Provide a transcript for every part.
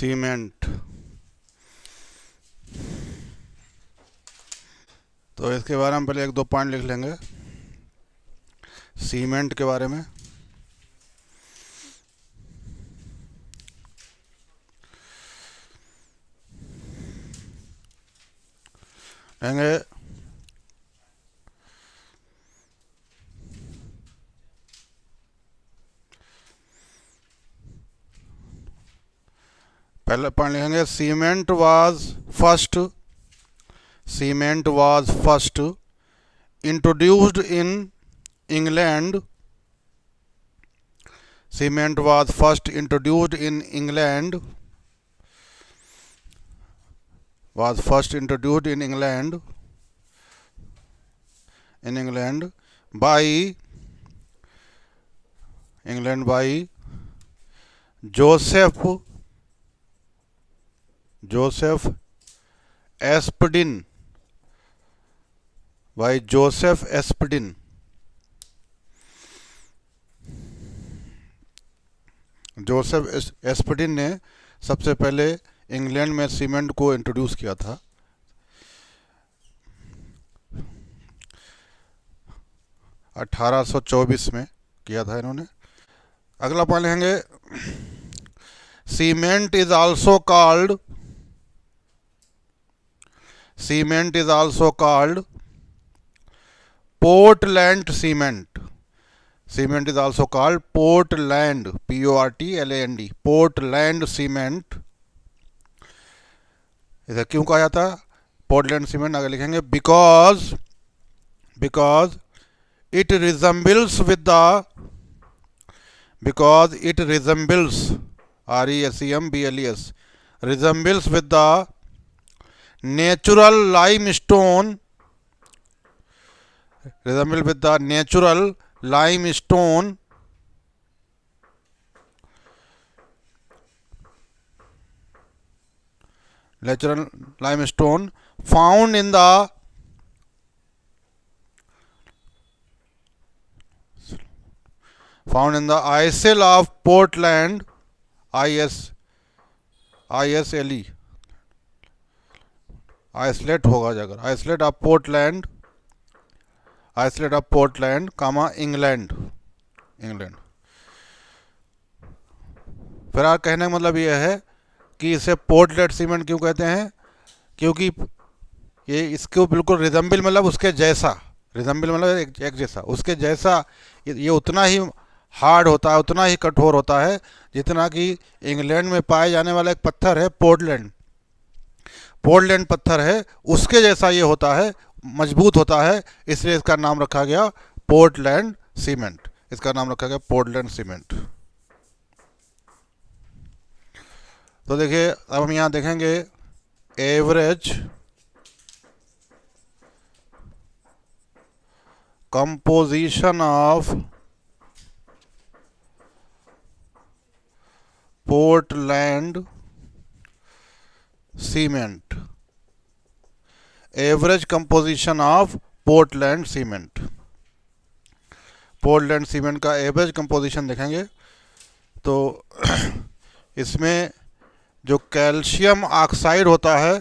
Cement. तो इसके बारे में पहले एक दो पॉइंट लिख लेंगे सीमेंट के बारे में। लेंगे पहले पॉइंट लिखेंगे cement was first introduced in England. Cement was first introduced in England by Joseph Aspdin Joseph Aspdin ने सबसे पहले इंग्लैंड में सीमेंट को इंट्रोड्यूस किया था। (1824) में किया था इन्होंने। अगला पॉइंट लिखेंगे cement is also called Portland cement. Cement is also called Portland, PORTLAND, Portland cement. इसे क्यों कहा जाता है पोर्टलैंड सीमेंट? आगे लिखेंगे because it resembles resembles with the natural limestone found in the isle of Portland, ISLE, islet होगा जाकर, islet of Portland, England. फिर कहने का मतलब यह है कि इसे पोर्टलैंड सीमेंट क्यों कहते हैं? क्योंकि ये इसको बिल्कुल रिजम्बल मतलब उसके जैसा, रिजम्बल मतलब एक जैसा, उसके जैसा ये उतना ही हार्ड होता है, उतना ही कठोर होता है जितना कि इंग्लैंड में पाए जाने वाला एक पत्थर है पोर्टलैंड पत्थर है, उसके जैसा ये होता है, मजबूत होता है। इसलिए इसका नाम रखा गया पोर्टलैंड सीमेंट। तो देखिए अब हम यहाँ देखेंगे average composition of Portland cement. Average composition of Portland cement का एवरेज कंपोजिशन देखेंगे तो इसमें जो कैल्शियम ऑक्साइड होता है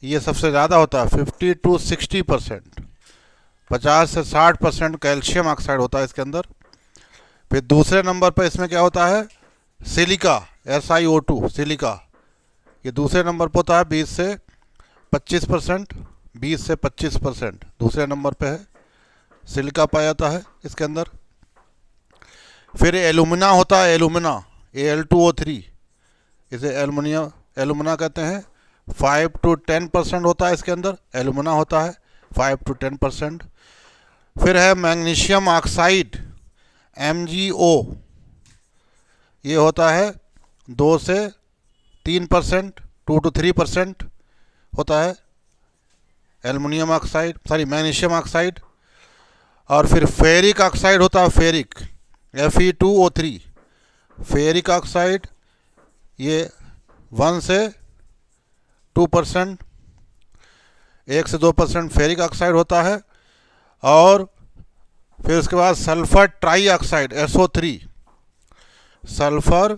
ये सबसे ज़्यादा होता है, 50 to 60%, 50 से 60% कैल्शियम ऑक्साइड होता है इसके अंदर। फिर दूसरे नंबर पर इसमें क्या होता है? सिलिका, SiO2 सिलिका, ये दूसरे नंबर पर होता है 20 से 25%, दूसरे नंबर पे है सिलिका पाया जाता है इसके अंदर। फिर एलुमिना होता है, एलुमिना Al2O3, इसे एलुमिना कहते हैं, 5 to 10% होता है इसके अंदर, एलुमिना होता है 5 to 10%। फिर है मैग्नीशियम ऑक्साइड MgO, ये होता है 2 से 3%, 2 to 3% होता है मैग्नीशियम ऑक्साइड। और फिर फेरिक ऑक्साइड होता है, फेरिक Fe2O3, फेरिक ऑक्साइड ये 1 से 2%, 1 से 2% फेरिक ऑक्साइड होता है। और फिर उसके बाद sulphur try oxide SO3, sulphur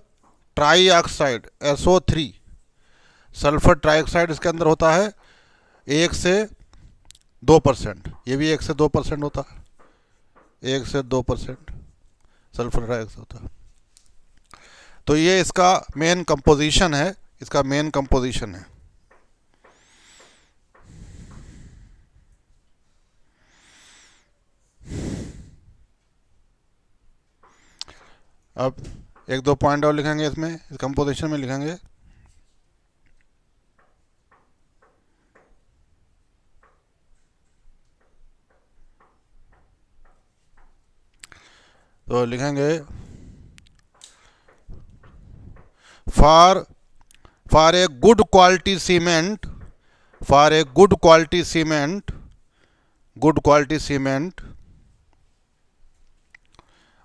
try oxide SO3 sulphur trioxide इसके अंदर होता है 1 से 2%, ये भी 1 से 2% होता है, 1 से 2% सल्फर ट्राइऑक्साइड होता है। तो ये इसका मेन कंपोजिशन है, इसका मेन कंपोजिशन है। अब एक दो पॉइंट और लिखेंगे इसमें, इस कंपोजिशन में लिखेंगे। तो लिखेंगे for a good quality cement, for a good quality cement, good quality cement,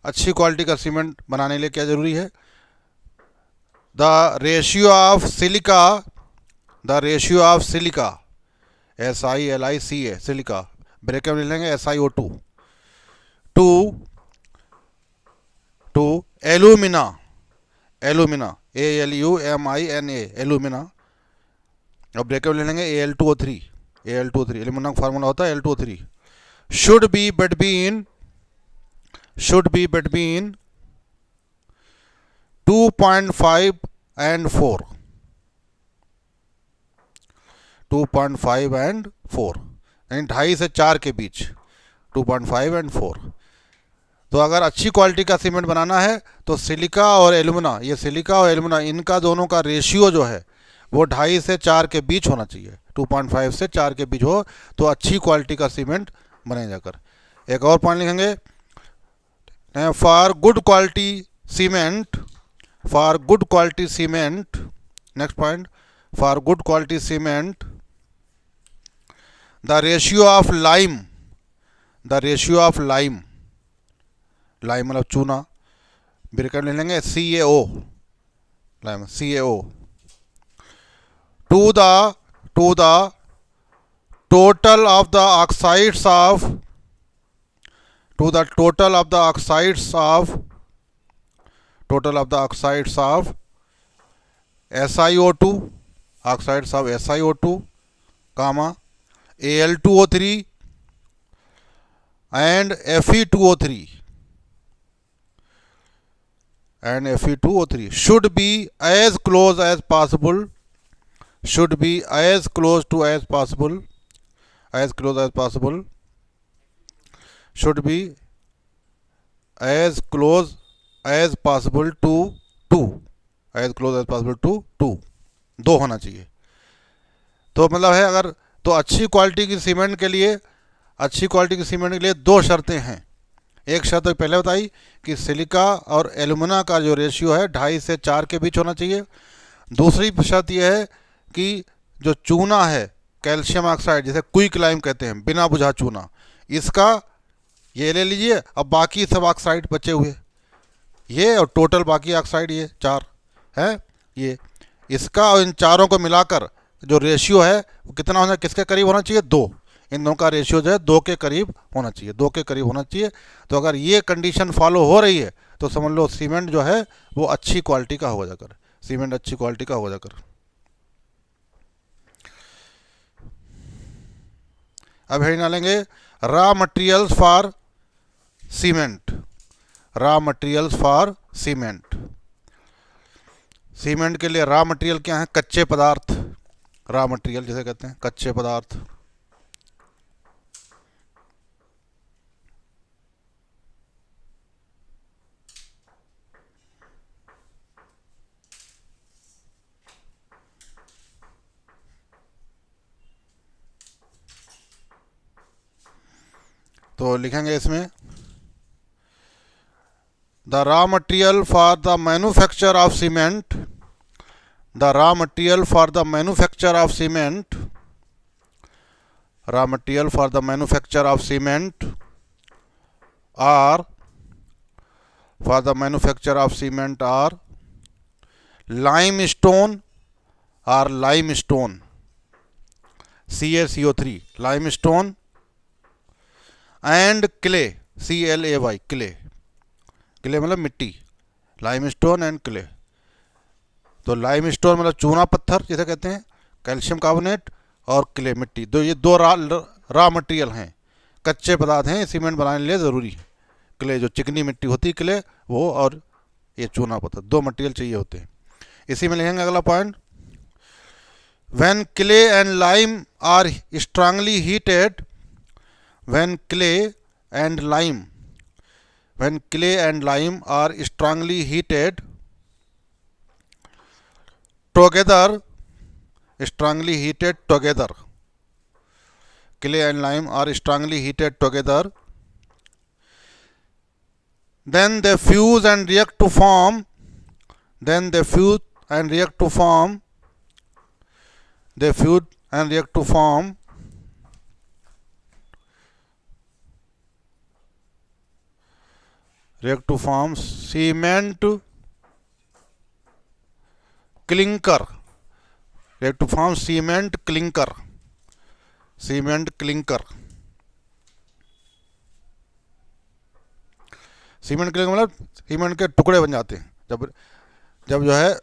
अच्छी क्वालिटी का सीमेंट बनाने के लिए क्या जरूरी है? The ratio of silica, the ratio of silica, SiLiCa, silica, bracket में लेंगे SiO2, to alumina, alumina ALUMINA, alumina, अब ब्रेकेट में ले लेंगे Al2O3, Al2O3, एलुमिना का फार्मूला होता है Al2O3, should be between 2.5 and 4, 2.5 and 4, यानी 2.5 से 4 के बीच, 2.5 and 4। तो अगर अच्छी क्वालिटी का सीमेंट बनाना है तो सिलिका और एलुमिना, ये सिलिका और एलुमिना, इनका दोनों का रेशियो जो है वो 2.5 से 4 के बीच होना चाहिए, 2.5 से 4 के बीच हो तो अच्छी क्वालिटी का सीमेंट बने जाकर। एक और पॉइंट लिखेंगे, for good quality cement, for good quality cement, next point, for good quality cement the ratio of lime, the ratio of lime, lime मतलब चूना, ब्रैकेट ले लेंगे CaO, lime CaO, to the total of the oxides of, to the total of the oxides of, total of the oxides of SiO2, oxides of SiO2, comma Al2O3 and Fe2O3, and Fe2O3 should be as close as possible, should be as close to as possible, as close as possible, should be as close as possible to 2, as close as possible to 2, 2 होना चाहिए। तो मतलब है अगर, तो अच्छी quality की cement के लिए, अच्छी क्वालिटी की सीमेंट के लिए 2 शर्तें हैं। एक शर्त तो पहले बताई कि सिलिका और एलुमिना का जो रेशियो है 2.5 से 4 के बीच होना चाहिए। दूसरी शर्त यह है कि जो चूना है, कैल्शियम ऑक्साइड, जिसे क्विक लाइम कहते हैं, बिना बुझा चूना, इसका ये ले लीजिए। अब बाकी सब ऑक्साइड बचे हुए, ये और टोटल बाकी ऑक्साइड, ये 4 है, ये इसका और इन चारों को मिलाकर जो रेशियो है वो कितना होना, किसके करीब होना चाहिए? 2। इन दोनों का रेशियो जो है 2 के करीब होना चाहिए, 2 के करीब होना चाहिए। तो अगर ये कंडीशन फॉलो हो रही है तो समझ लो सीमेंट जो है वो अच्छी क्वालिटी का हो जाकर, सीमेंट अच्छी क्वालिटी का हो जाकर। अब है डालेंगे raw materials for cement, raw materials for cement. Cement के लिए रॉ मटेरियल क्या है? कच्चे पदार्थ, रॉ मटेरियल जिसे कहते हैं कच्चे पदार्थ। तो लिखेंगे इसमें the raw material for the manufacture of cement, the raw material for the manufacture of cement, raw material for the manufacture of cement are, for the manufacture of cement are limestone, or limestone, CaCO3, limestone, and clay, CLAY, clay, clay मतलब मिट्टी, limestone and clay, तो lime stone मतलब चूना पत्थर जिसे कहते हैं, calcium carbonate और क्ले मिट्टी, ये दो रॉ मटेरियल हैं, कच्चे पदार्थ हैं सीमेंट बनाने के लिए ज़रूरी है। क्ले जो चिकनी मिट्टी होती है क्ले वो, और ये चूना पत्थर, दो मटेरियल चाहिए होते हैं। इसी में लिखेंगे अगला point, when clay and lime are strongly heated, when clay and lime, when clay and lime are strongly heated together, strongly heated together, clay and lime are strongly heated together, then they fuse and react to form, then they fuse and react to form, they fuse and react to form cement clinker, react to form cement clinker, cement clinker, cement clinker मतलब cement के टुकड़े बन जाते हैं जब जब जो है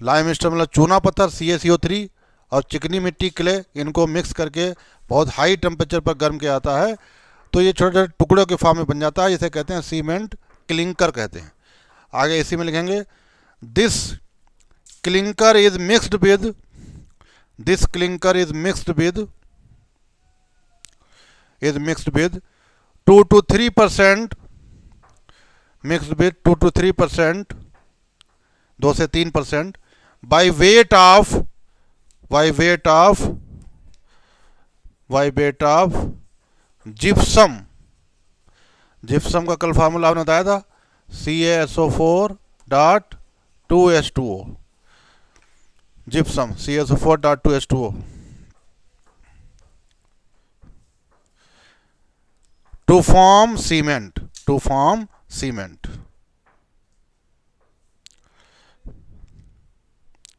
लाइम स्टोन मतलब चूना पत्थर CaCO3 और चिकनी मिट्टी क्ले, इनको मिक्स करके बहुत हाई टेम्परेचर पर गर्म किया जाता है तो ये छोटे छोटे टुकड़ों के फॉर्म में बन जाता है, जिसे कहते हैं सीमेंट क्लिंकर कहते हैं। आगे इसी में लिखेंगे, this clinker is mixed with, this clinker is mixed with 2 to 3%, mixed with 2 to 3%, 2 से 3%, by weight of gypsum, gypsum का कल फार्मूला आपने बताया था CaSO4.2H2O, gypsum CaSO4.2H2O, to form cement, to form cement,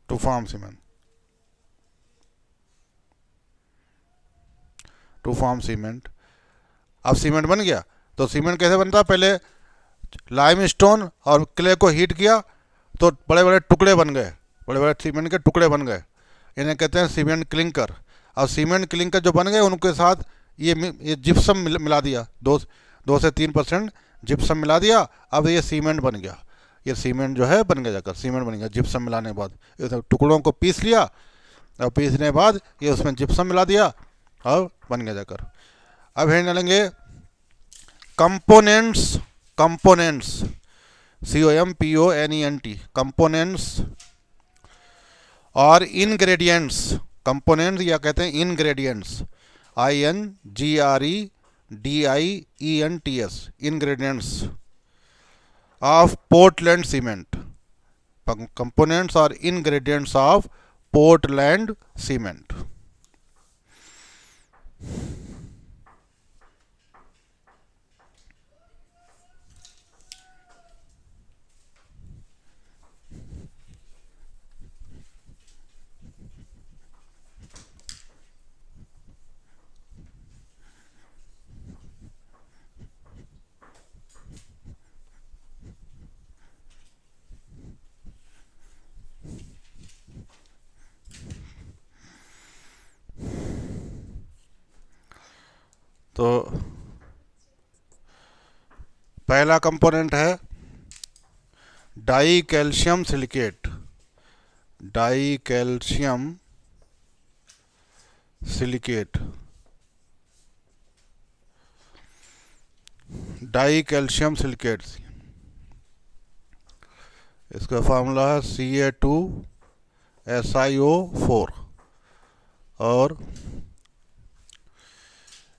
to form cement, to form cement। अब cement बन गया तो सीमेंट कैसे बनता है, पहले लाइम स्टोन और क्ले को हीट किया तो बड़े बड़े टुकड़े बन गए, बड़े बड़े सीमेंट के टुकड़े बन गए, इन्हें कहते हैं सीमेंट क्लिंकर। अब सीमेंट क्लिंकर जो बन गए उनके साथ ये जिप्सम मिला दिया, 2 से 3% जिप्सम मिला दिया, अब ये सीमेंट बन गया, ये सीमेंट जो है बन गया, जाकर सीमेंट बन गया जिप्सम मिलाने के बाद। टुकड़ों को पीस लिया और पीसने के बाद ये उसमें जिप्सम मिला दिया और बन गया जाकर। अब है डालेंगे कंपोनेंट्स, कंपोनेंट्स COMPONENT, कंपोनेंट्स और इनग्रेडिएंट्स, कंपोनेंट्स या कहते हैं ingredients, INGREDIENTS, ingredients of Portland cement, components or ingredients of Portland cement। तो पहला कंपोनेंट है die calcium silicate, die calcium silicate, die calcium silicate, इसका फार्मूला है Ca2SiO4 और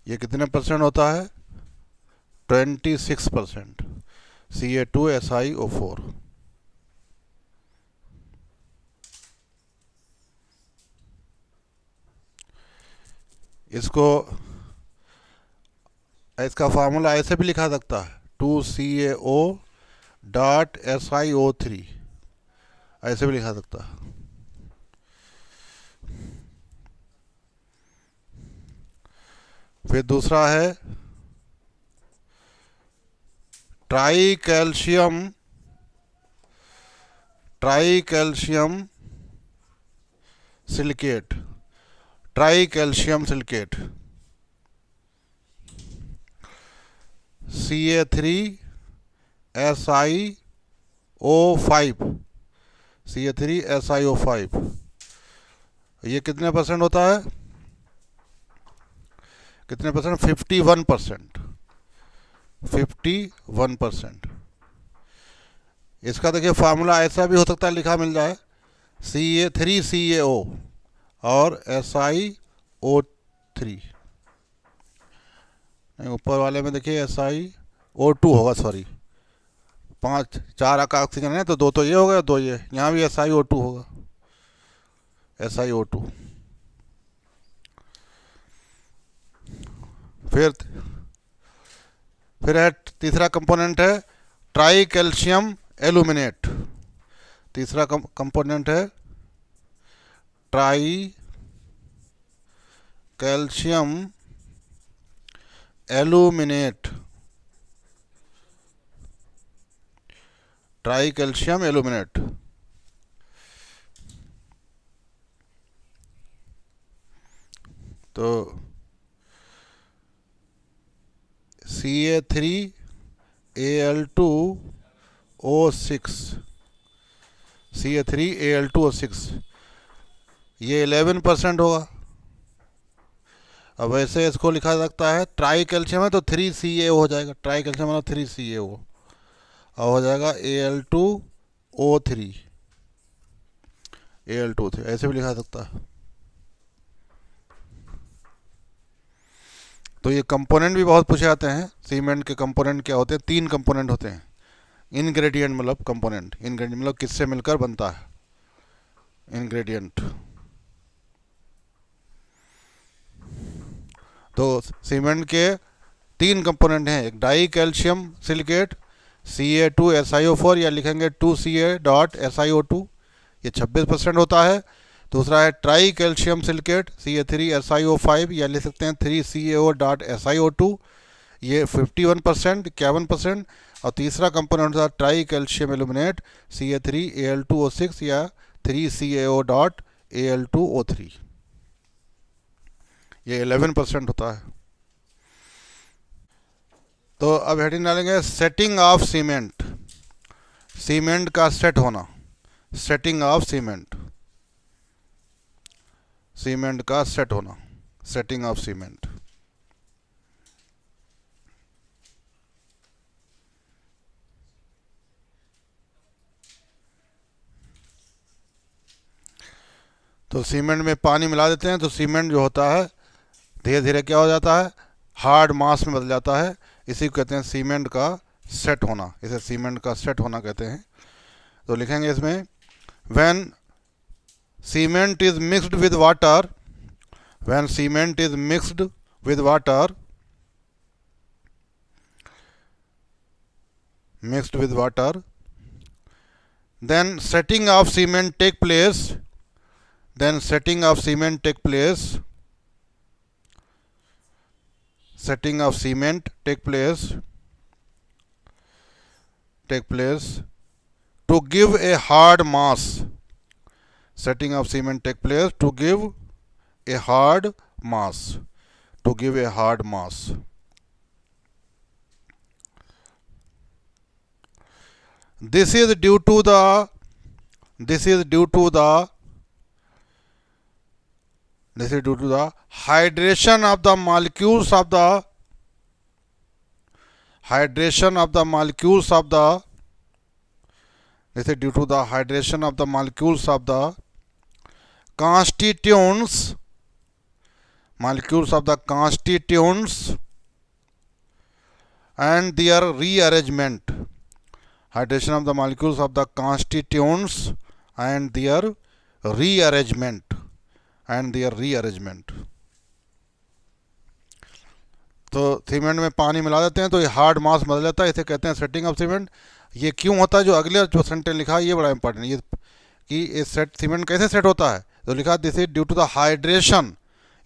ये कितने परसेंट होता है, 26% Ca2SiO4। इसको इसका फार्मूला ऐसे भी लिखा सकता है 2CaO.SiO3, ऐसे भी लिखा सकता है। फिर दूसरा है try calcium try calcium silicate, try calcium silicate, Ca3SiO5, Ca3SiO5, ये कितने परसेंट होता है, कितने परसेंट, 51%, 51%। इसका देखिए फार्मूला ऐसा भी हो सकता है लिखा मिल जाए, Ca3CaO और SiO3, नहीं ऊपर वाले में देखिए SiO2 होगा, सॉरी, 4 का ऑक्सीजन है तो 2 तो ये हो गया, 2 ये, यहाँ भी SiO2 होगा, SiO2। फिर है तीसरा कंपोनेंट है ट्राई कैल्शियम एल्यूमिनेट, तीसरा कंपोनेंट है try calcium aluminate, try calcium aluminate. तो Ca3Al2O6, Ca3Al2O6, ये 11% होगा। अब वैसे इसको लिखा सकता है, ट्राई कैल्शियम है तो 3CaO हो जाएगा, ट्राई कैल्शियम मतलब 3CaO, और हो जाएगा Al2O3, Al2O3 ऐसे भी लिखा सकता है। तो ये कंपोनेंट भी बहुत पूछे जाते हैं। सीमेंट के कंपोनेंट क्या होते हैं, 3 कंपोनेंट होते हैं। इनग्रेडिएंट मतलब कंपोनेंट, इनग्रेडिएंट मतलब किससे मिलकर बनता है, इनग्रेडिएंट। तो सीमेंट के 3 कंपोनेंट हैं, एक डाई कैल्शियम सिलिकेट Ca2SiO4 या लिखेंगे 2Ca.SiO2, ये 26% होता है। दूसरा है ट्राई कैल्शियम सिलिकेट Ca3SiO5 या लिख सकते हैं 3CaO.SiO2, ये 51%, 51%। और तीसरा कंपोनेंट होता है ट्राई कैल्शियम एल्यूमिनेट Ca3Al2O6 या 3CaO.Al2O3, ये 11% होता है। तो अब हेडिंग डालेंगे सेटिंग ऑफ सीमेंट, सीमेंट का सेट होना, सेटिंग ऑफ सीमेंट, सीमेंट का सेट होना, सेटिंग ऑफ सीमेंट। तो सीमेंट में पानी मिला देते हैं तो सीमेंट जो होता है धीरे धीरे क्या हो जाता है, हार्ड मास में बदल जाता है। इसी को कहते हैं सीमेंट का सेट होना, इसे सीमेंट का सेट होना कहते हैं। तो लिखेंगे इसमें, when cement is mixed with water, when cement is mixed with water, mixed with water, then setting of cement take place, then setting of cement take place, setting of cement take place to give a hard mass, setting of cement take place to give a hard mass, to give a hard mass. This is due to the hydration of the molecules of the hydration of the molecules of the this is due to the hydration of the molecules of the constituents, molecules of the constituents and their rearrangement, hydration of the molecules of the constituents and their rearrangement, and their rearrangement. तो cement में पानी मिला देते हैं तो ये hard mass बदल जाता है, इसे कहते हैं सेटिंग ऑफ सीमेंट। ये क्यों होता है, जो अगले जो सेंटेंस लिखा है ये बड़ा इंपॉर्टेंट है, ये कि ये सेट सीमेंट कैसे सेट होता है। तो लिखा this is due to the hydration,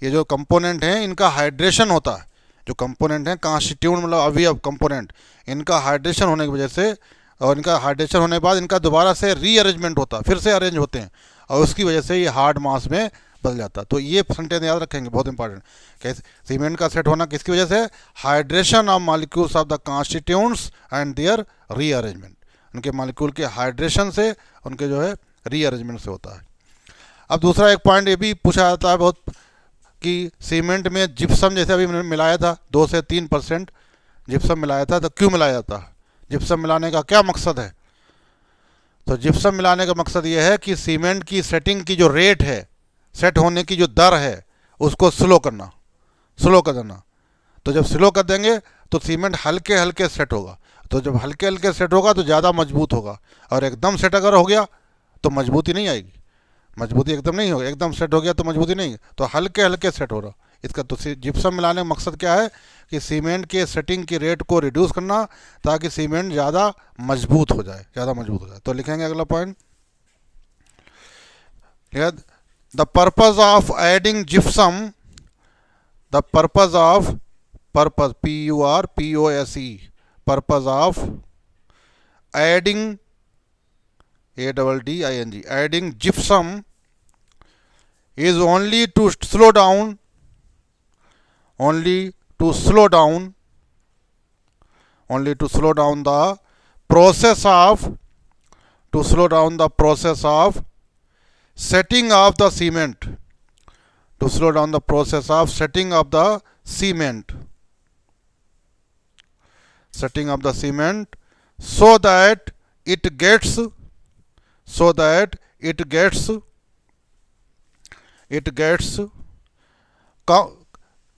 ये जो कंपोनेंट हैं इनका हाइड्रेशन होता है, जो कंपोनेंट हैं कॉन्स्टिट्यूएंट मतलब अवयव कंपोनेंट, इनका हाइड्रेशन होने की वजह से और इनका हाइड्रेशन होने के बाद इनका दोबारा से रीअरेंजमेंट होता है, फिर से अरेंज होते हैं, और उसकी वजह से ये हार्ड मास में बदल जाता है। तो ये सेंटेंस याद रखेंगे, बहुत इंपॉर्टेंट। कैसे सीमेंट का सेट होना किसकी वजह से? Hydration of molecules of the constituents and their rearrangement, उनके मॉलिक्यूल के हाइड्रेशन से, उनके जो है रीअरेंजमेंट से होता है। अब दूसरा एक पॉइंट ये भी पूछा जाता है बहुत, कि सीमेंट में जिप्सम जैसे अभी मैंने मिलाया था 2 से 3% जिप्सम मिलाया था, तो क्यों मिलाया जाता है? जिप्सम मिलाने का क्या मकसद है? तो जिप्सम मिलाने का मकसद ये है कि सीमेंट की सेटिंग की जो रेट है, सेट होने की जो दर है, उसको स्लो करना, स्लो कर देना। तो जब स्लो कर देंगे तो सीमेंट हल्के हल्के सेट होगा, तो जब हल्के हल्के सेट होगा तो ज़्यादा मजबूत होगा, और एकदम सेट अगर हो गया तो मजबूती नहीं आएगी, मजबूती एकदम नहीं होगी, एकदम सेट हो गया तो मजबूती नहीं, तो हल्के हल्के सेट हो रहा इसका। तो जिप्सम मिलाने का मकसद क्या है? कि सीमेंट के सेटिंग की रेट को रिड्यूस करना, ताकि सीमेंट ज़्यादा मजबूत हो जाए, ज़्यादा मजबूत हो जाए। तो लिखेंगे अगला point, the purpose of adding gypsum, the purpose of, purpose PURPOSE, purpose of adding ADDING, adding gypsum is only to slow down, only to slow down, only to slow down the process of, to slow down the process of setting of the cement, to slow down the process of setting of the cement, setting of the cement, so that it gets, so that it gets, it gets,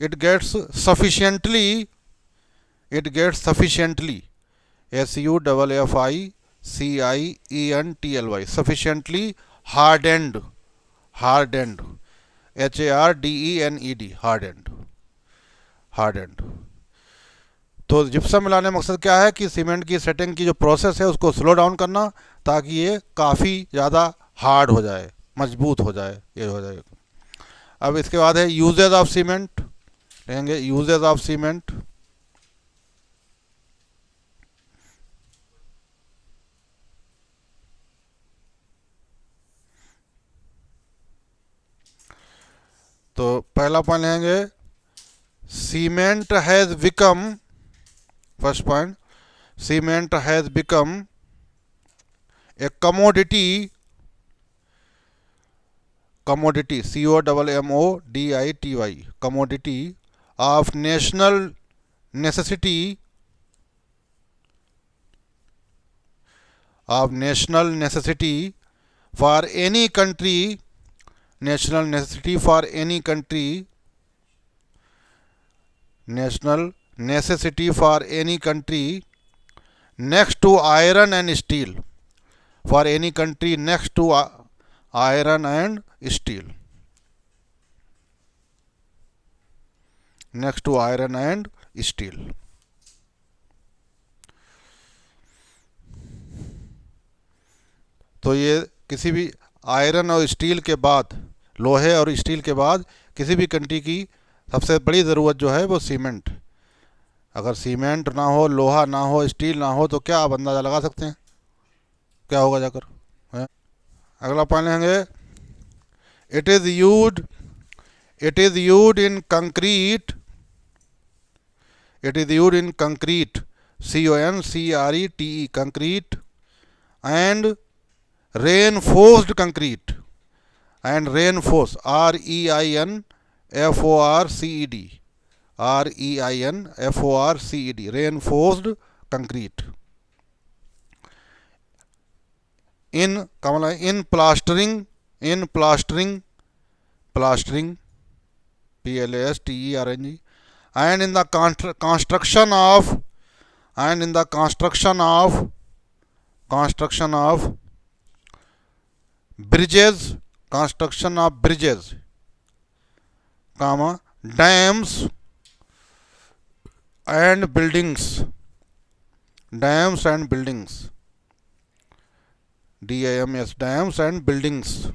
it gets sufficiently, it gets sufficiently, SUFFICIENTLY, sufficiently hardened, hardened, HARDENED, hardened, hardened। तो gypsum मिलाने का मकसद क्या है? कि cement की setting की जो प्रोसेस है उसको स्लो डाउन करना, ताकि ये काफ़ी ज़्यादा हार्ड हो जाए, मजबूत हो जाए, ये हो जाएगा। अब इसके बाद है यूजेज ऑफ सीमेंट, कहेंगे यूजेज ऑफ सीमेंट। तो पहला पॉइंट लेंगे, cement has become, first point, cement has become a commodity, commodity, COMMODITY, commodity of national necessity, of national necessity for any country, national necessity for any country, national necessity for any country next to iron and steel, for any country next to iron and steel, next to iron and steel। तो ये किसी भी iron और steel के बाद, लोहे और steel के बाद किसी भी कंट्री की सबसे बड़ी ज़रूरत जो है वो सीमेंट। अगर सीमेंट ना हो, लोहा ना हो, स्टील ना हो, तो क्या आप अंदाज़ा लगा सकते हैं क्या होगा जाकर, है? अगला पॉइंट लेंगे, it is used, it is used in concrete, it is used in concrete, CONCRETE, concrete, and reinforced concrete, and reinforced, REINFORCED, REINFORCED, reinforced concrete, in in plastering, in plastering, plastering, PLASTERNG, and in the construction of, and in the construction of, construction of bridges, construction of bridges, comma, dams and buildings, dams and buildings, DAMS, dams and buildings।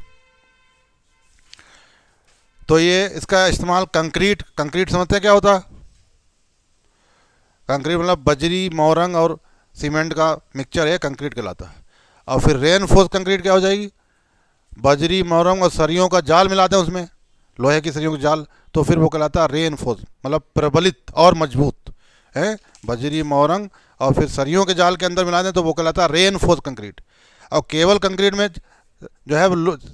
तो ये इसका इस्तेमाल concrete, concrete समझते हैं क्या होता है? Concrete मतलब बजरी, मोरंग और सीमेंट का मिक्सचर है, कंक्रीट कहलाता है। और फिर रेनफोर्स कंक्रीट क्या हो जाएगी, बजरी मोरंग और सरियों का जाल मिलाते हैं उसमें, लोहे की सरियों का जाल, तो फिर वो कहलाता है रेनफोर्स, मतलब प्रबलित और मजबूत है। बजरी मोरंग और फिर सरियों के जाल के अंदर मिला दें तो वो कहलाता है रेनफोर्स कंक्रीट। और केवल कंक्रीट में जो है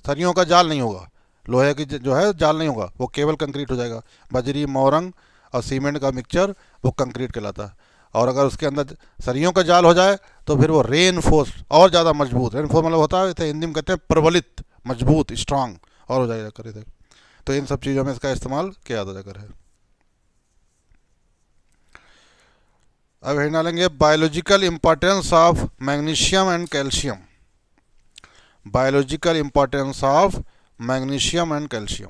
सरियों का जाल नहीं होगा, लोहे की जो है जाल नहीं होगा, वो केवल कंक्रीट हो जाएगा। बजरी मोरंग और सीमेंट का मिक्सचर वो कंक्रीट कहलाता है। और अगर उसके अंदर सरियों का जाल हो जाए तो फिर वो रेनफोर्स और ज़्यादा मजबूत, रेनफोर्स मतलब होता है, इसे हिंदी में कहते हैं प्रबलित, मजबूत, स्ट्रांग और हो जाएगा कर इधर। तो इन सब चीज़ों में इसका इस्तेमाल किया जाकर है। अब हेड डालेंगे biological importance of magnesium and calcium. Biological importance of magnesium and calcium.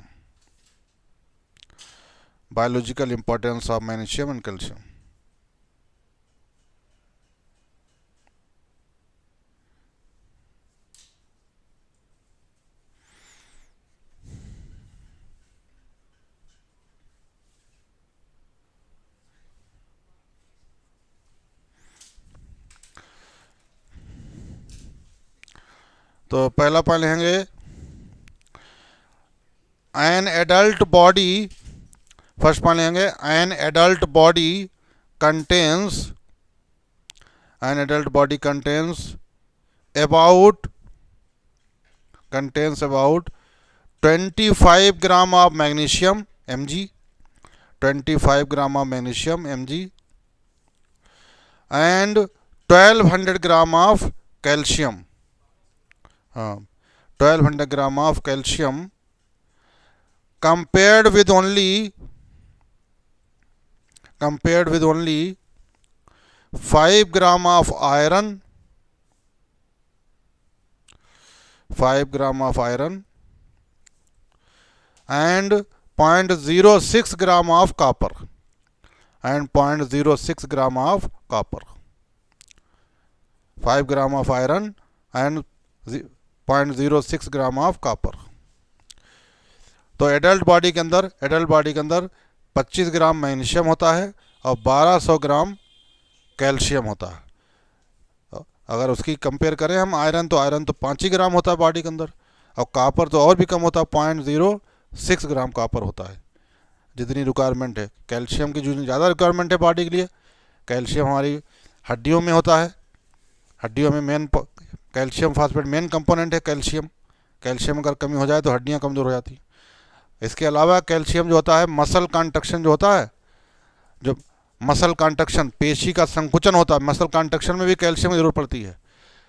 Biological importance of magnesium and calcium. तो पहला पॉइंट लिखेंगे, an adult body, first point लिखेंगे, an adult body contains, an adult body contains about 25 gram of magnesium mg, 25 gram of magnesium mg and 1200 gram of calcium, हाँ 1200 gram of calcium compared with only 5 gram of iron, 5 gram of iron and 0.06 gram of copper, and 0.06 gram of copper, 5 gram of iron and 0.06 gram of copper. तो adult body के अंदर 25 ग्राम magnesium होता है और 1200 ग्राम calcium होता है। अगर उसकी कंपेयर करें हम आयरन तो 5 ही ग्राम होता है बॉडी के अंदर, और कॉपर तो और भी कम होता है, 0.06 ग्राम कॉपर होता है जितनी रिक्वायरमेंट है। कैल्शियम की जितनी ज़्यादा रिक्वायरमेंट है बॉडी के लिए, कैल्शियम हमारी हड्डियों में होता है, हड्डियों में main calcium phosphate main component है कैल्शियम अगर कमी हो जाए तो हड्डियां कमज़ोर हो जाती। इसके अलावा कैल्शियम जो होता है मसल कॉन्ट्रैक्शन जो होता है, जो मसल कॉन्ट्रैक्शन पेशी का संकुचन होता है, मसल कॉन्ट्रैक्शन में भी कैल्शियम की जरूरत पड़ती है।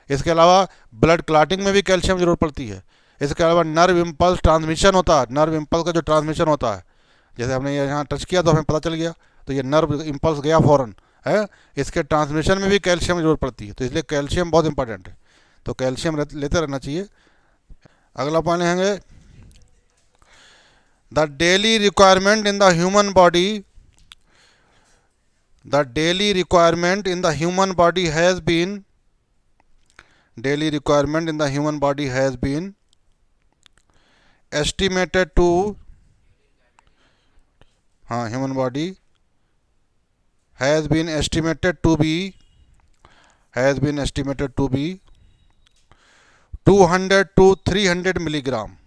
इसके अलावा ब्लड क्लॉटिंग में भी कैल्शियम की जरूरत पड़ती है। इसके अलावा नर्व इम्पल्स ट्रांसमिशन होता है, नर्व इम्पल्स का जो ट्रांसमिशन होता है, जैसे हमने यहाँ टच किया तो हमें पता चल गया, तो ये नर्व इम्पल्स गया फ़ौरन है, इसके ट्रांसमिशन में भी कैल्शियम की जरूरत पड़ती है। तो इसलिए कैल्शियम बहुत इंपॉर्टेंट है, तो कैल्शियम लेते रहना चाहिए। अगला पॉइंट लिखेंगे, the daily requirement in the human body, the daily requirement in the human body has been, daily requirement in the human body has been estimated to, हाँ human body has been estimated to be, has been estimated to be 200 to 300 milligram,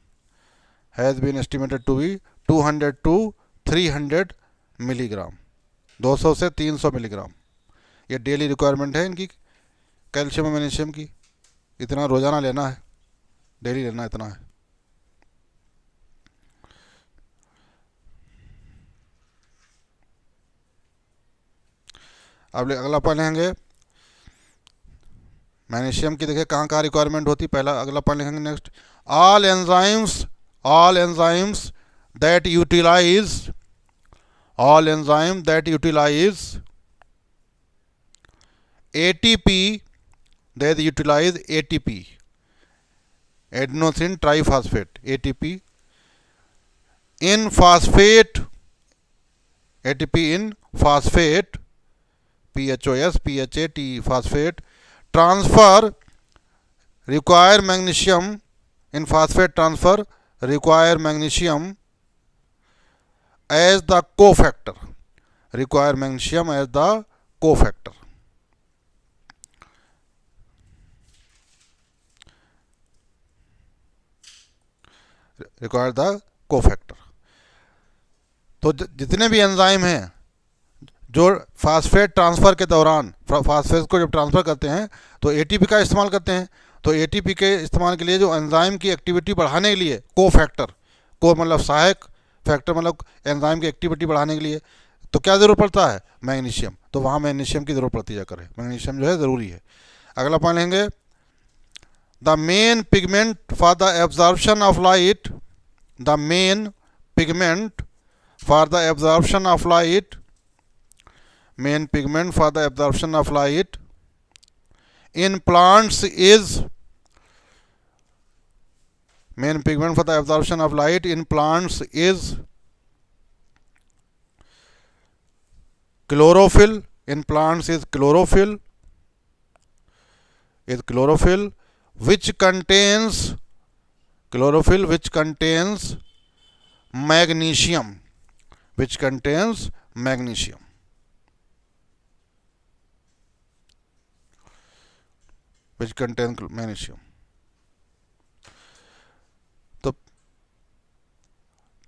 has been estimated to be 200 to 300 milligram, 200 से 300 milligram. ये daily requirement है इनकी calcium और magnesium की, इतना रोज़ाना लेना है, डेली लेना इतना है। अब अगला पॉइंट लेंगे, मैग्नीशियम की देखिए कहाँ कहाँ रिक्वायरमेंट होती। पहला अगला पॉइंट लिखेंगे next, all enzymes that utilise, all enzyme that utilise ATP, that utilise ATP, adenosine triphosphate, ATP in phosphate, ATP in phosphate, PHOS PHAT phosphate transfer require magnesium, in phosphate transfer require magnesium as the cofactor, require magnesium as the cofactor। Require the cofactor. तो जितने भी enzyme हैं जो phosphate transfer के दौरान phosphate को जब transfer करते हैं तो एटीपी का इस्तेमाल करते हैं। तो एटीपी के इस्तेमाल के लिए जो एंजाइम की एक्टिविटी बढ़ाने के लिए कोफैक्टर, को मतलब सहायक, फैक्टर मतलब एंजाइम की एक्टिविटी बढ़ाने के लिए तो क्या ज़रूरत पड़ता है? मैग्नीशियम। तो वहाँ मैग्नीशियम की ज़रूरत पड़ती है, करें मैग्नीशियम जो है ज़रूरी है। अगला पॉइंट लेंगे, the main pigment for the absorption of light, the main pigment for the absorption of light, main pigment for the absorption of light in plants is, main pigment for the absorption of light in plants is chlorophyll. In plants is chlorophyll, which contains chlorophyll which contains magnesium, which contains magnesium. which contain magnesium. तो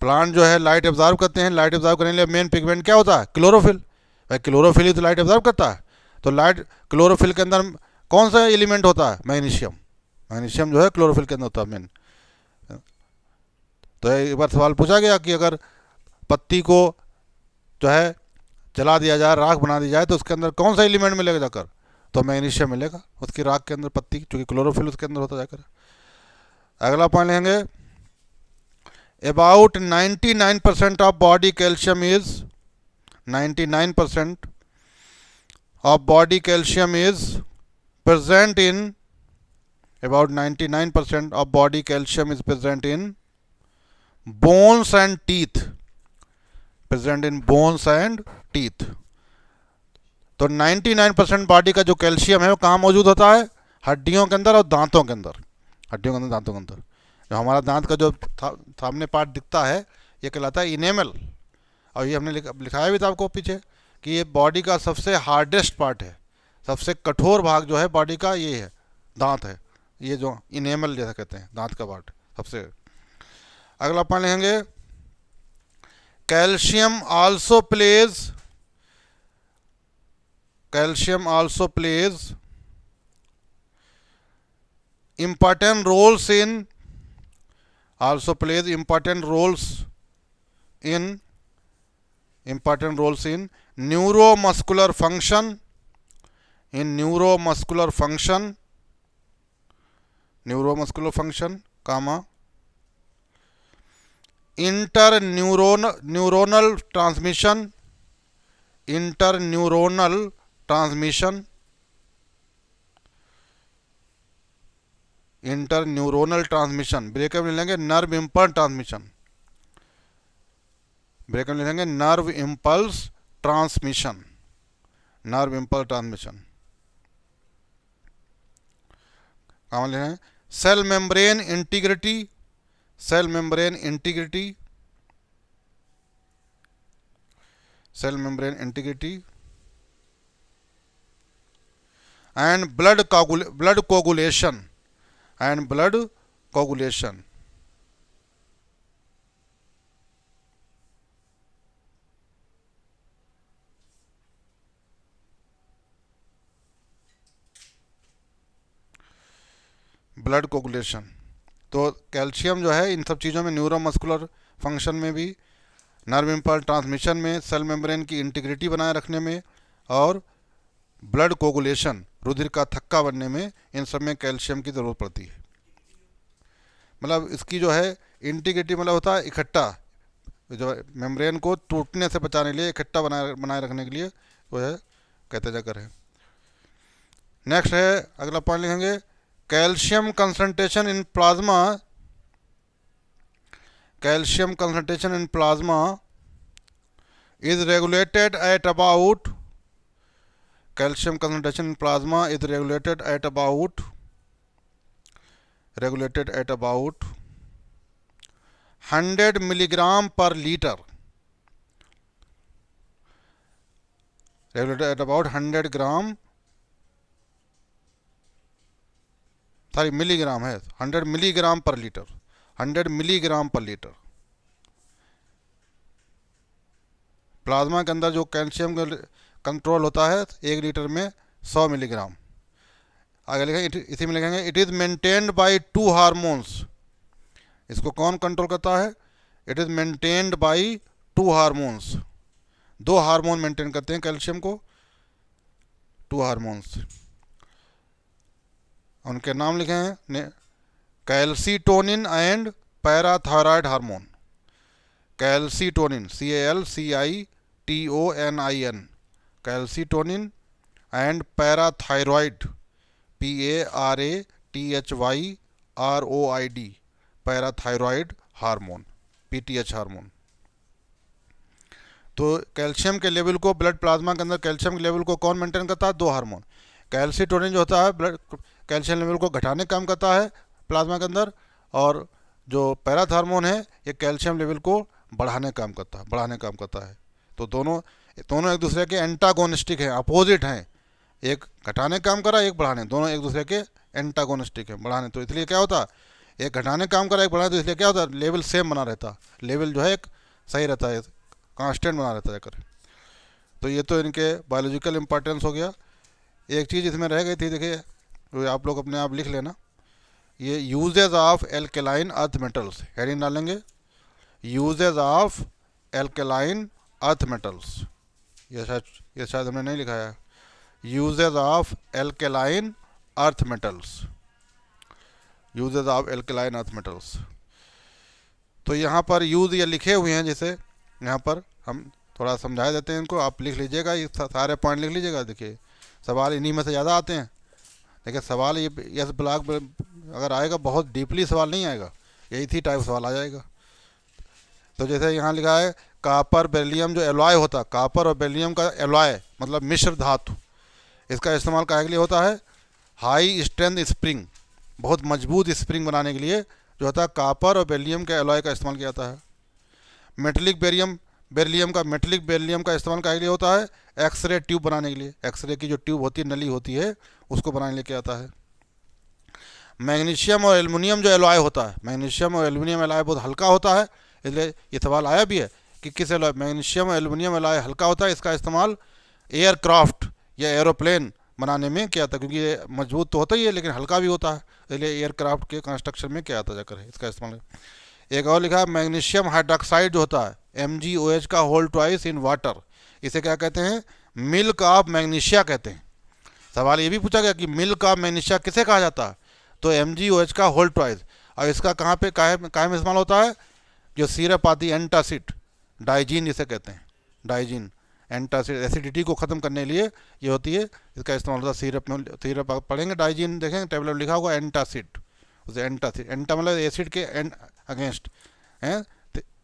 plant जो है light absorb करते हैं, light absorb करने के लिए main pigment क्या होता है? क्लोरोफिल। भाई क्लोरोफिल ही तो लाइट एब्जॉर्ब करता है। तो लाइट क्लोरोफिल के अंदर कौन सा एलिमेंट होता है? मैग्नीशियम। मैग्नीशियम जो है क्लोरोफिल के अंदर होता है मेन। तो एक बार सवाल पूछा गया कि अगर पत्ती को जो है जला दिया जाए, राख बना दी जाए, तो उसके अंदर कौन सा एलिमेंट मिलेगा जाकर? तो मैग्नीशियम मिलेगा उसकी राख के अंदर, पत्ती, क्योंकि क्लोरोफिल उसके अंदर होता जाकर। अगला पॉइंट लेंगे, about 99% of body calcium is, 99% of body calcium is present in, about 99% of body calcium is present in bones and teeth, present in bones and teeth. तो 99% बॉडी का जो कैल्शियम है वो कहाँ मौजूद होता है? हड्डियों के अंदर और दांतों के अंदर। हड्डियों के अंदर, दांतों के अंदर। जो हमारा दांत का जो सामने पार्ट दिखता है ये कहलाता है इनेमल। और ये हमने लिखाया भी था आपको पीछे कि ये बॉडी का सबसे हार्डेस्ट पार्ट है, सबसे कठोर भाग जो है बॉडी का ये है, दांत है। ये जो इनेमल जैसा कहते हैं, दांत का पार्ट सबसे। अगला पॉइंट लेंगे, calcium also plays, calcium also plays important roles in, also plays important roles in neuromuscular function, in neuromuscular function, comma, interneuronal transmission, interneuronal transmission, interneuronal transmission. Breakup ले लेंगे नर्व इम्पल्स ट्रांसमिशन, ब्रेकअप ले लेंगे nerve impulse transmission, nerve impulse transmission. काम ले हैं cell membrane integrity, cell membrane integrity, cell membrane integrity and blood coagulation, and blood coagulation। Blood coagulation. तो calcium जो है इन सब चीज़ों में, न्यूरोमस्कुलर फंक्शन में भी, नर्व इम्पल्स ट्रांसमिशन में, सेल मेम्ब्रेन की इंटीग्रिटी बनाए रखने में, और ब्लड कोगुलेशन, रुधिर का थक्का बनने में, इन सब में कैल्शियम की ज़रूरत पड़ती है। मतलब इसकी जो है इंटीग्रिटी मतलब होता है इकट्ठा, जो मेम्ब्रेन को टूटने से बचाने के लिए, इकट्ठा बनाए रखने के लिए वो है, कहते जाकर है। नेक्स्ट है, अगला पॉइंट लिखेंगे, calcium concentration in plasma, calcium concentration in plasma is regulated at about, calcium concentration in plasma is regulated at about 100 milligram per liter, regulated at about 100 gram, milligram है, 100 milligram per liter, 100 मिलीग्राम पर litre. Plasma के अंदर जो calcium control होता है 1 litre में 100 milligram. आगे लिखेंगे, इसी में लिखेंगे it is maintained by 2 hormones. इसको कौन कंट्रोल करता है? It is maintained by 2 hormones. 2 hormone maintain करते हैं कैल्शियम को, 2 हार्मोन्स। उनके नाम लिखे हैं, calcitonin and parathyroid hormone. Calcitonin CALCITONIN, calcitonin and parathyroid PARATHYROID, parathyroid hormone, PTH hormone. तो कैल्शियम के लेवल को, ब्लड प्लाज्मा के अंदर कैल्शियम के लेवल को कौन मेंटेन करता है? 2 हार्मोन। कैल्सीटोनिन जो होता है ब्लड कैल्शियम लेवल को घटाने का काम करता है प्लाज्मा के अंदर, और जो पैराथ हार्मोन है ये कैल्शियम लेवल को बढ़ाने का काम करता है। तो दोनों एक दूसरे के एंटागोनिस्टिक हैं, अपोजिट हैं। एक घटाने का काम करा, एक बढ़ाने, दोनों एक दूसरे के एंटागोनिस्टिक हैं, बढ़ाने। तो इसलिए क्या होता है, एक घटाने का काम करा, एक बढ़ाने, तो इसलिए क्या होता है, लेवल सेम बना रहता, लेवल जो है एक सही रहता है, कांस्टेंट बना रहता है कर। तो ये तो इनके बायोलॉजिकल इंपॉर्टेंस हो गया। एक चीज़ इसमें रह गई थी, देखिए, तो आप लोग अपने आप लिख लेना, ये uses of alkaline earth metals, heading डालेंगे, uses of alkaline earth metals. ये शायद हमने नहीं लिखा है, uses of alkaline earth metals, uses of alkaline earth metals. तो यहाँ पर यूज ये लिखे हुए हैं, जैसे यहाँ पर हम थोड़ा समझा देते हैं इनको, आप लिख लीजिएगा, ये सारे पॉइंट लिख लीजिएगा। देखिए सवाल इन्हीं में से ज़्यादा आते हैं। देखिए सवाल ये यस ब्लॉक अगर आएगा, बहुत डीपली सवाल नहीं आएगा, यही थी टाइप सवाल आ जाएगा। तो जैसे यहाँ लिखा है, कापर बेरिलियम जो एलॉय होता है, कापर और बेरिलियम का एलॉय मतलब मिश्र धातु, इसका इस्तेमाल काहे के लिए होता है? हाई स्ट्रेंथ स्प्रिंग, बहुत मजबूत स्प्रिंग बनाने के लिए जो होता है कापर और बेरिलियम के एलॉय का इस्तेमाल किया जाता है। मेटलिक बेरिलियम का इस्तेमाल काहे के लिए होता है? एक्सरे ट्यूब बनाने के लिए, एक्सरे की जो ट्यूब होती है, नली होती है, उसको बनाने के लिए किया जाता है। मैग्नीशियम और एल्युमिनियम जो एलॉय होता है, मैग्नीशियम और एल्युमिनियम एलॉय बहुत हल्का होता है, इसलिए ये सवाल आया भी है कि किस एलॉय, मैग्नीशियम और एल्युमिनियम एलॉय हल्का होता है, इसका इस्तेमाल एयरक्राफ्ट या एरोप्लेन बनाने में किया जाता है, क्योंकि ये मजबूत तो होता ही है लेकिन हल्का भी होता है, इसलिए एयरक्राफ्ट के कंस्ट्रक्शन में किया जाता जाकर है इसका इस्तेमाल। एक और लिखा है, मैग्नीशियम हाइड्रोक्साइड जो होता है MgOH का होल ट्वाइस इन वाटर, इसे क्या कहते हैं? मिल्क ऑफ मैग्नीशिया कहते हैं। सवाल ये भी पूछा गया कि मिल्क ऑफ मैग्नीशिया किसे कहा जाता है? तो MgOH का होल ट्वाइस। और इसका कहाँ पे काहे में इस्तेमाल होता है? जो सिरप आती है एंटासिड, डाइजीन जिसे कहते हैं, डाइजीन एंटासिड, एसिडिटी को ख़त्म करने के लिए ये होती है, इसका इस्तेमाल होता है सिरप में। सिरप आप पढ़ेंगे, डाइजीन देखेंगे टेबलेट में लिखा होगा एंटासिड, उसे एंटासिड, एंटा मतलब एसिड के अगेंस्ट हैं,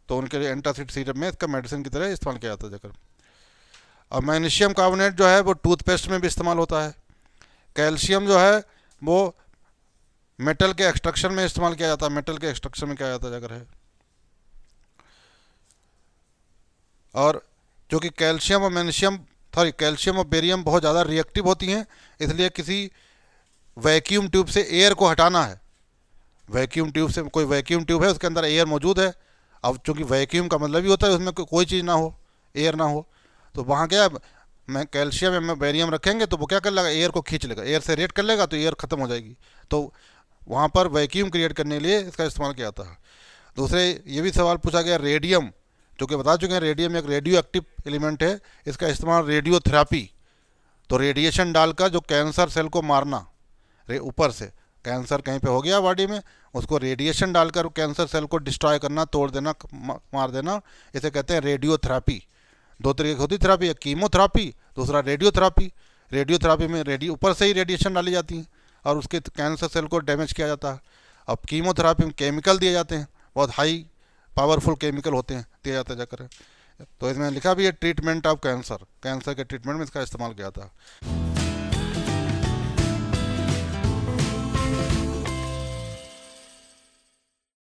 तो उनके लिए एंटासिड सिरप में इसका मेडिसिन की तरह इस्तेमाल किया जाता है जाकर। और मैग्नीशियम कार्बोनेट जो है वो टूथपेस्ट में भी इस्तेमाल होता है। कैल्शियम जो है वो मेटल के एक्सट्रक्शन में इस्तेमाल किया जाता है, मेटल के एक्सट्रक्शन में किया जाता जाकर है। और जो कि कैल्शियम और बेरियम बहुत ज़्यादा रिएक्टिव होती हैं, इसलिए किसी वैक्यूम ट्यूब से एयर को हटाना है, वैक्यूम ट्यूब से, कोई वैक्यूम ट्यूब है उसके अंदर एयर मौजूद है, अब चूँकि वैक्यूम का मतलब ही होता है उसमें कोई चीज़ ना हो, एयर ना हो, तो वहाँ क्या मैं कैल्शियम में बेरियम रखेंगे तो वो क्या कर लेगा? एयर को खींच लेगा, एयर से रेट कर लेगा तो एयर ख़त्म हो जाएगी। तो वहाँ पर वैक्यूम क्रिएट करने के लिए इसका इस्तेमाल किया जाता है। दूसरे ये भी सवाल पूछा गया, रेडियम, जो कि बता चुके हैं रेडियम एक रेडियो एक्टिव एलिमेंट है, इसका इस्तेमाल रेडियोथेरापी, तो रेडिएशन डालकर जो कैंसर सेल को मारना, ऊपर से कैंसर कहीं पे हो गया बॉडी में, उसको रेडिएशन डालकर कैंसर सेल को डिस्ट्रॉय करना, तोड़ देना, मार देना, इसे कहते हैं रेडियोथेरापी। 2 तरीके की होती थेरापी, एक कीमोथेरापी, दूसरा रेडियोथेरापी। रेडियोथेरापी में ऊपर से ही रेडिएशन डाली जाती है और उसके कैंसर सेल को डैमेज किया जाता है। अब कीमोथेरापी में केमिकल दिए जाते हैं, बहुत हाई पावरफुल केमिकल होते हैं, दिया जाता है जाकर। तो इसमें लिखा भी है ट्रीटमेंट ऑफ कैंसर, कैंसर के ट्रीटमेंट में इसका इस्तेमाल किया था।